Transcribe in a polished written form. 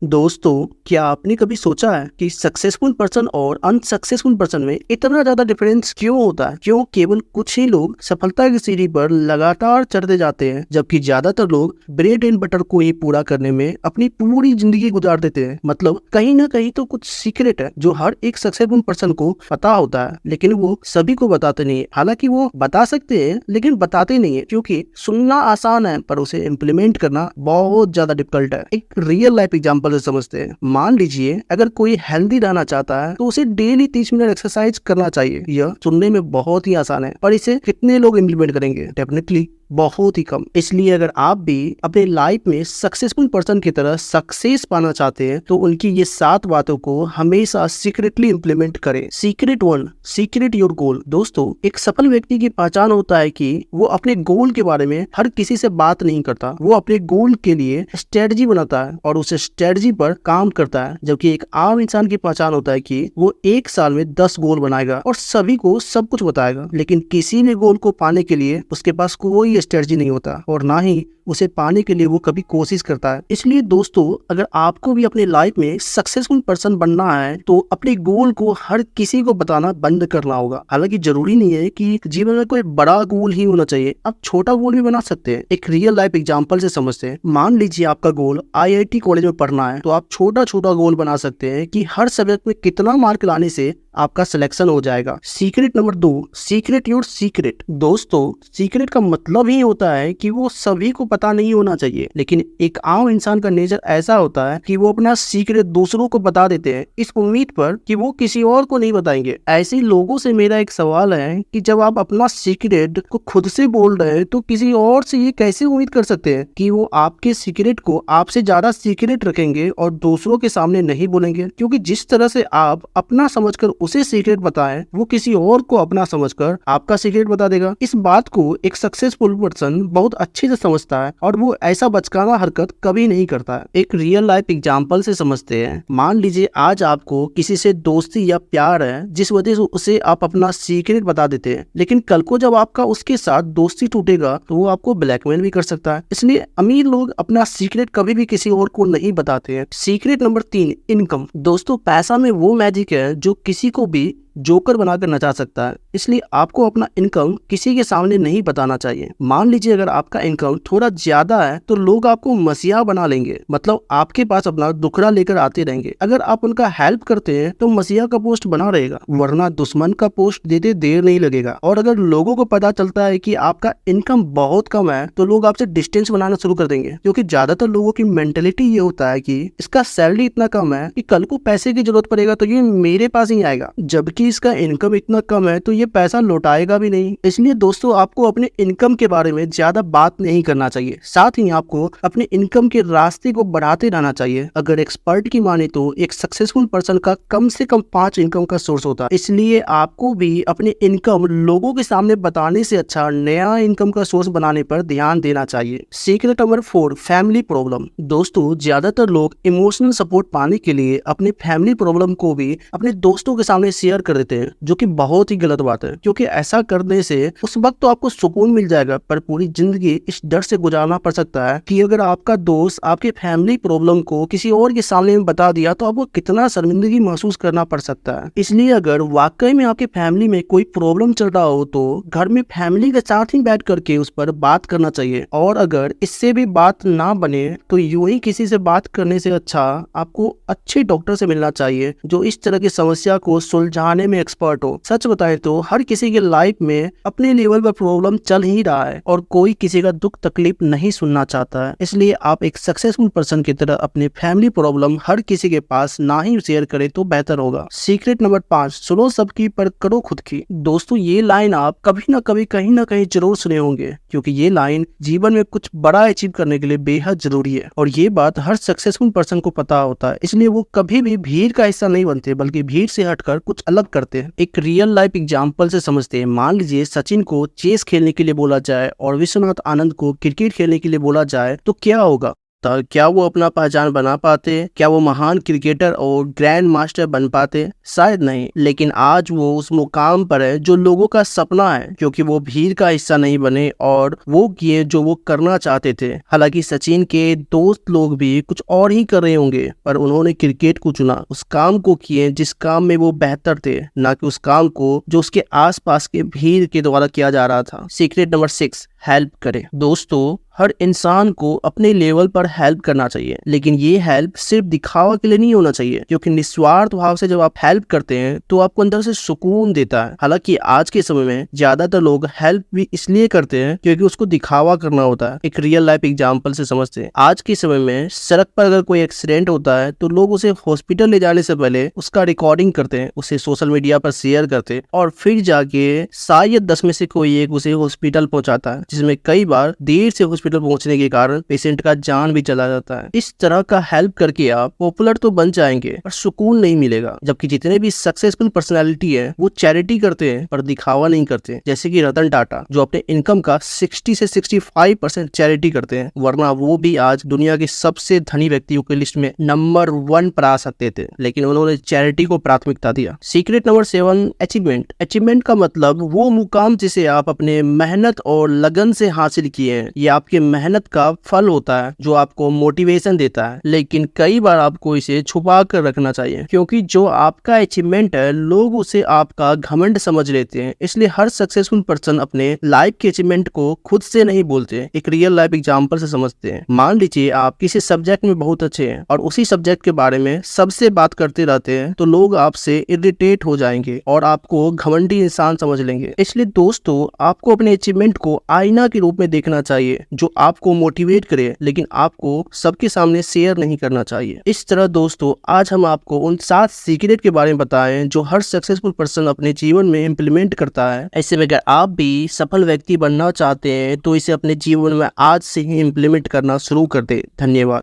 दोस्तों, क्या आपने कभी सोचा है कि सक्सेसफुल पर्सन और अनसक्सेसफुल पर्सन में इतना ज्यादा डिफरेंस क्यों होता है? क्यों केवल कुछ ही लोग सफलता की सीढ़ी पर लगातार चढ़ते जाते हैं, जबकि ज्यादातर लोग ब्रेड एंड बटर को ही पूरा करने में अपनी पूरी जिंदगी गुजार देते हैं? मतलब कहीं ना कहीं तो कुछ सीक्रेट है जो हर एक सक्सेसफुल पर्सन को पता होता है, लेकिन वो सभी को बताते नहीं है। हालांकि वो बता सकते हैं लेकिन बताते नहीं है, क्योंकि सुनना आसान है पर उसे इम्प्लीमेंट करना बहुत ज्यादा डिफिकल्ट है। एक रियल लाइफ एग्जांपल से समझते हैं। मान लीजिए अगर कोई हेल्दी रहना चाहता है तो उसे डेली 30 मिनट एक्सरसाइज करना चाहिए। यह सुनने में बहुत ही आसान है, पर इसे कितने लोग इम्प्लीमेंट करेंगे? डेफिनेटली बहुत ही कम। इसलिए अगर आप भी अपने लाइफ में सक्सेसफुल पर्सन की तरह सक्सेस पाना चाहते हैं तो उनकी ये 7 बातों को हमेशा सीक्रेटली इम्प्लीमेंट करें। Secret 1, secret your goal. दोस्तों, एक सफल व्यक्ति की पहचान होता है कि वो अपने गोल के बारे में हर किसी से बात नहीं करता। वो अपने गोल के लिए स्ट्रेटजी बनाता है और उस स्ट्रेटजी पर काम करता है। जबकि एक आम इंसान की पहचान होता है कि वो 1 साल में 10 गोल बनाएगा और सभी को सब कुछ बताएगा, लेकिन किसी भी गोल को पाने के लिए उसके पास कोई स्ट्रेटजी नहीं होता और ना ही उसे पाने के लिए वो कभी कोशिश करता है। इसलिए दोस्तों, अगर आपको भी अपने लाइफ में सक्सेसफुल पर्सन बनना है तो अपने गोल को हर किसी को बताना बंद करना होगा। हालांकि जरूरी नहीं है कि जीवन में कोई बड़ा गोल ही होना चाहिए, आप छोटा गोल भी बना सकते हैं। एक रियल लाइफ एग्जांपल से समझते हैं। मान लीजिए आपका गोल IIT कॉलेज में पढ़ना है, तो आप छोटा छोटा गोल बना सकते हैं कि हर सब्जेक्ट में कितना मार्क लाने से आपका सिलेक्शन हो जाएगा। Secret number 2, secret your secret. दोस्तों, सीक्रेट का मतलब ही होता है कि वो सभी को पता नहीं होना चाहिए, लेकिन एक आम इंसान का नेचर ऐसा होता है कि वो अपना सीक्रेट दूसरों को बता देते हैं इस उम्मीद पर कि वो किसी और को नहीं बताएंगे। ऐसे लोगों से मेरा एक सवाल है कि जब आप अपना सीक्रेट को खुद से बोल रहे हैं तो किसी और से ये कैसे उम्मीद कर सकते हैं कि वो आपके सीक्रेट को आपसे ज्यादा सीक्रेट रखेंगे और दूसरों के सामने नहीं बोलेंगे? क्योंकि जिस तरह से आप अपना समझकर उसे सीक्रेट बताएं, वो किसी और को अपना समझकर आपका सीक्रेट बता देगा। इस बात को एक सक्सेसफुल पर्सन बहुत अच्छे से समझता है और वो ऐसा बचकाना हरकत कभी नहीं करता है। एक रियल लाइफ एग्जांपल से समझते हैं। मान लीजिए आज आपको किसी से दोस्ती या प्यार है, जिस वजह से उसे आप अपना सीक्रेट बता देते हैं, लेकिन कल को जब आपका उसके साथ दोस्ती टूटेगा तो वो आपको ब्लैकमेल भी कर सकता है। इसलिए अमीर लोग अपना सीक्रेट कभी भी किसी और को नहीं बताते हैं। Secret number 3, income. दोस्तों, पैसा में वो मैजिक है जो किसी को भी जोकर बनाकर नचा सकता है, इसलिए आपको अपना इनकम किसी के सामने नहीं बताना चाहिए। मान लीजिए अगर आपका इनकम थोड़ा ज्यादा है तो लोग आपको मसीहा बना लेंगे, मतलब आपके पास अपना दुखड़ा लेकर आते रहेंगे। अगर आप उनका हेल्प करते हैं तो मसीहा का पोस्ट बना रहेगा, वरना दुश्मन का पोस्ट देते देर नहीं लगेगा। और अगर लोगों को पता चलता है कि आपका इनकम बहुत कम है तो लोग आपसे डिस्टेंस बनाना शुरू कर देंगे, क्योंकि ज्यादातर लोगों की मेंटेलिटी ये होता है कि इसका सैलरी इतना कम है कि कल को पैसे की जरूरत पड़ेगा तो ये मेरे पास ही आएगा, जबकि इसका इनकम इतना कम है तो ये पैसा लौटाएगा भी नहीं। इसलिए दोस्तों, आपको अपने इनकम के बारे में ज्यादा बात नहीं करना चाहिए, साथ ही आपको अपने इनकम के रास्ते को बढ़ाते रहना चाहिए। अगर एक्सपर्ट की माने तो एक सक्सेसफुल पर्सन का कम से कम 5 इनकम का सोर्स होता है। इसलिए आपको भी अपने इनकम लोगों के सामने बताने से अच्छा नया इनकम का सोर्स बनाने पर ध्यान देना चाहिए। Secret number 4, family problem. दोस्तों, ज्यादातर लोग इमोशनल सपोर्ट पाने के लिए अपने फैमिली प्रॉब्लम को भी अपने दोस्तों के सामने शेयर कर देते हैं, जो कि बहुत ही गलत बात है, क्योंकि ऐसा करने से उस वक्त तो आपको सुकून मिल जाएगा, पर पूरी जिंदगी इस डर से गुजारना पड़ सकता है कि अगर आपका दोस्त आपके फैमिली प्रॉब्लम को किसी और के सामने में बता दिया तो आपको कितना शर्मिंदगी महसूस करना पड़ सकता है। इसलिए अगर वाकई में आपके फैमिली में कोई प्रॉब्लम चल रहा हो तो घर में फैमिली के साथ ही बैठ करके उस पर बात करना चाहिए, और अगर इससे भी बात ना बने तो यूं ही किसी से बात करने से अच्छा आपको अच्छे डॉक्टर से मिलना चाहिए जो इस तरह की समस्या को सुलझाने में एक्सपर्ट हो। सच बताए तो हर किसी के लाइफ में अपने लेवल पर प्रॉब्लम चल ही रहा है और कोई किसी का दुख तकलीफ नहीं सुनना चाहता है। इसलिए आप एक सक्सेसफुल पर्सन की तरह अपने फैमिली प्रॉब्लम हर किसी के पास ना ही शेयर करें तो बेहतर होगा। सीक्रेट नंबर 5, सुनो सबकी पर करो खुद की। दोस्तों, ये लाइन आप कभी ना कभी कहीं ना कहीं जरूर सुने होंगे, क्योंकि ये लाइन जीवन में कुछ बड़ा अचीव करने के लिए बेहद जरूरी है और ये बात हर सक्सेसफुल पर्सन को पता होता है। इसलिए वो कभी भी भीड़ का हिस्सा नहीं बनते, बल्कि भीड़ से हटकर कुछ अलग करते हैं। एक रियल लाइफ एग्जांपल से समझते हैं। मान लीजिए सचिन को चेस खेलने के लिए बोला जाए और विश्वनाथ आनंद को क्रिकेट खेलने के लिए बोला जाए तो क्या होगा? तो क्या वो अपना पहचान बना पाते? क्या वो महान क्रिकेटर और ग्रैंड मास्टर बन पाते? शायद नहीं, लेकिन आज वो उस मुकाम पर है जो लोगों का सपना है, क्योंकि वो भीड़ का हिस्सा नहीं बने और वो किए जो वो करना चाहते थे। हालांकि सचिन के दोस्त लोग भी कुछ और ही कर रहे होंगे, पर उन्होंने क्रिकेट को चुना, उस काम को किए जिस काम में वो बेहतर थे, ना कि उस काम को जो उसके आसपास के भीड़ के द्वारा किया जा रहा था। सीक्रेट नंबर 6, हेल्प करें। दोस्तों, हर इंसान को अपने लेवल पर हेल्प करना चाहिए, लेकिन ये हेल्प सिर्फ दिखावा के लिए नहीं होना चाहिए, क्योंकि निस्वार्थ भाव से जब आप हेल्प करते हैं तो आपको अंदर से सुकून देता है। हालांकि आज के समय में ज्यादातर लोग हेल्प भी इसलिए करते हैं क्योंकि उसको दिखावा करना होता है। एक रियल लाइफ एग्जांपल से समझते हैं। आज के समय में सड़क पर अगर कोई एक्सीडेंट होता है तो लोग उसे हॉस्पिटल ले जाने से पहले उसका रिकॉर्डिंग करते हैं, उसे सोशल मीडिया पर शेयर करते हैं और फिर जाके शायद 10 में से कोई एक उसे हॉस्पिटल पहुंचाता है, जिसमें कई बार देर से हॉस्पिटल पहुंचने के कारण पेशेंट का जान भी चला जाता है। इस तरह का हेल्प करके आप पॉपुलर तो बन जाएंगे पर सुकून नहीं मिलेगा। जबकि जितने भी सक्सेसफुल पर्सनालिटी है वो चैरिटी करते हैं पर दिखावा नहीं करते, जैसे कि रतन टाटा जो अपने इनकम का 60 से 65% चैरिटी करते हैं, वरना वो भी आज दुनिया के सबसे धनी व्यक्तियों की लिस्ट में नंबर 1 पर आ सकते थे, लेकिन उन्होंने चैरिटी को प्राथमिकता दिया। Secret number 7, achievement. अचीवमेंट का मतलब वो मुकाम जिसे आप अपने मेहनत और लगन से हासिल किए हैं। ये आपके मेहनत का फल होता है जो आपको मोटिवेशन देता है, लेकिन कई बार आपको इसे छुपा कर रखना चाहिए, क्योंकि जो आपका अचीवमेंट है लोग उसे आपका घमंड समझ लेते हैं। इसलिए हर सक्सेसफुल पर्सन अपने लाइफ के अचीवमेंट को खुद से नहीं बोलते, एक रियल लाइफ एग्जांपल से समझते हैं। मान लीजिए आप किसी सब्जेक्ट में बहुत अच्छे हैं और उसी सब्जेक्ट के बारे में सबसे बात करते रहते हैं, तो लोग आपसे इरिटेट हो जाएंगे और आपको घमंडी इंसान समझ लेंगे। इसलिए दोस्तों, आपको अपने अचीवमेंट को आईना के रूप में देखना चाहिए जो आपको मोटिवेट करे, लेकिन आपको सबके सामने शेयर नहीं करना चाहिए। इस तरह दोस्तों, आज हम आपको उन 7 सीक्रेट के बारे में बताएं जो हर सक्सेसफुल पर्सन अपने जीवन में इम्प्लीमेंट करता है। ऐसे में अगर आप भी सफल व्यक्ति बनना चाहते हैं तो इसे अपने जीवन में आज से ही इम्प्लीमेंट करना शुरू कर दे। धन्यवाद।